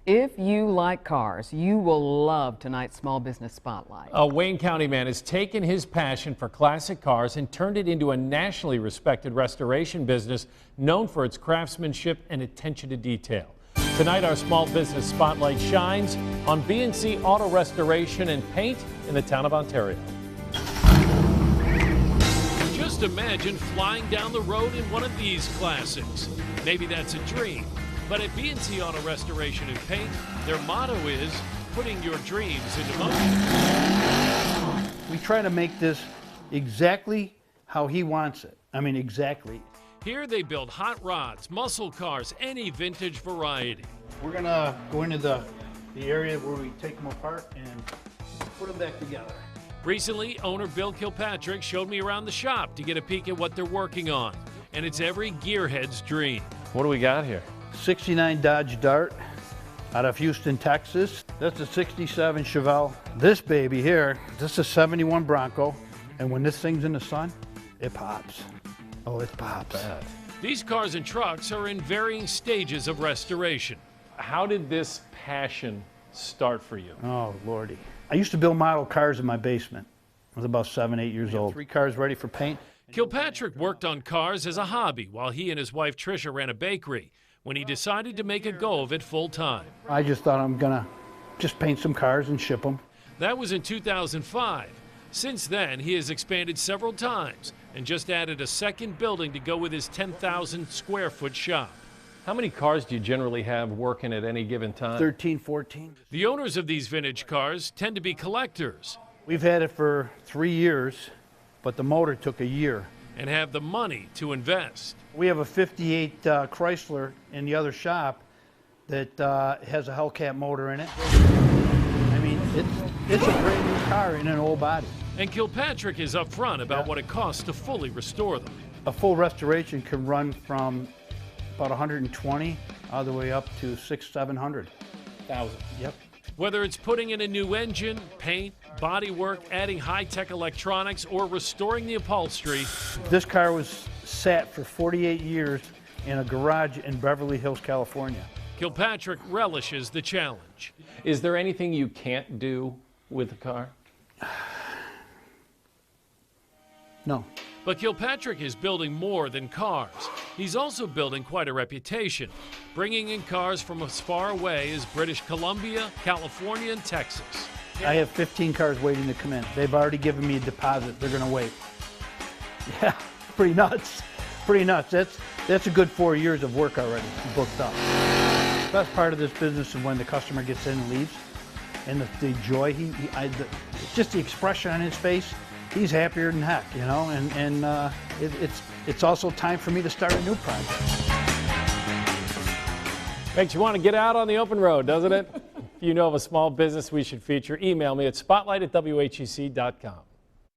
If you like cars, you will love tonight's Small Business Spotlight. A Wayne County man has taken his passion for classic cars and turned it into a nationally respected restoration business known for its craftsmanship and attention to detail. Tonight, our Small Business Spotlight shines on B&C Auto Restoration and Paint in the town of Ontario. Just imagine flying down the road in one of these classics. Maybe that's a dream. But at B&C Auto Restoration and Paint, their motto is putting your dreams into motion. We try to make this exactly how he wants it. I mean, exactly. Here they build hot rods, muscle cars, any vintage variety. We're gonna go into the area where we take them apart and put them back together. Recently, owner Bill Kilpatrick showed me around the shop to get a peek at what they're working on. And it's every gearhead's dream. What do we got here? 69 Dodge Dart out of Houston, Texas. That's a 67 Chevelle. This baby here, this is a 71 Bronco. And when this thing's in the sun, it pops. Oh, it pops. These cars and trucks are in varying stages of restoration. How did this passion start for you? Oh, Lordy. I used to build model cars in my basement. I was about 7, 8 years old. 3 cars ready for paint. Kilpatrick worked on cars as a hobby while he and his wife Tricia ran a bakery when he decided to make a go of it full time. I just thought I'm gonna just paint some cars and ship them. That was in 2005. Since then, he has expanded several times and just added a second building to go with his 10,000 square foot shop. How many cars do you generally have working at any given time? 13, 14. The owners of these vintage cars tend to be collectors. We've had it for 3 years, but the motor took a year. And have the money to invest. We have a 58 Chrysler in the other shop that has a Hellcat motor in it. I mean, it's a brand new car in an old body. And Kilpatrick is upfront about what it costs to fully restore them. A full restoration can run from about 120 all the way up to 600,000 to 700,000. Yep. Whether it's putting in a new engine, paint, bodywork, adding high-tech electronics, or restoring the upholstery. This car was sat for 48 years in a garage in Beverly Hills, California. Kilpatrick relishes the challenge. Is there anything you can't do with the car? No. But Kilpatrick is building more than cars. He's also building quite a reputation, bringing in cars from as far away as British Columbia, California, and Texas. I have 15 cars waiting to come in. They've already given me a deposit. They're going to wait. Yeah, pretty nuts. Pretty nuts. That's a good 4 years of work already booked up. The best part of this business is when the customer gets in and leaves, and the joy, just the expression on his face. He's happier than heck, you know, and it's also time for me to start a new project. Makes you want to get out on the open road, doesn't it? If you know of a small business we should feature, email me at spotlight@whec.com.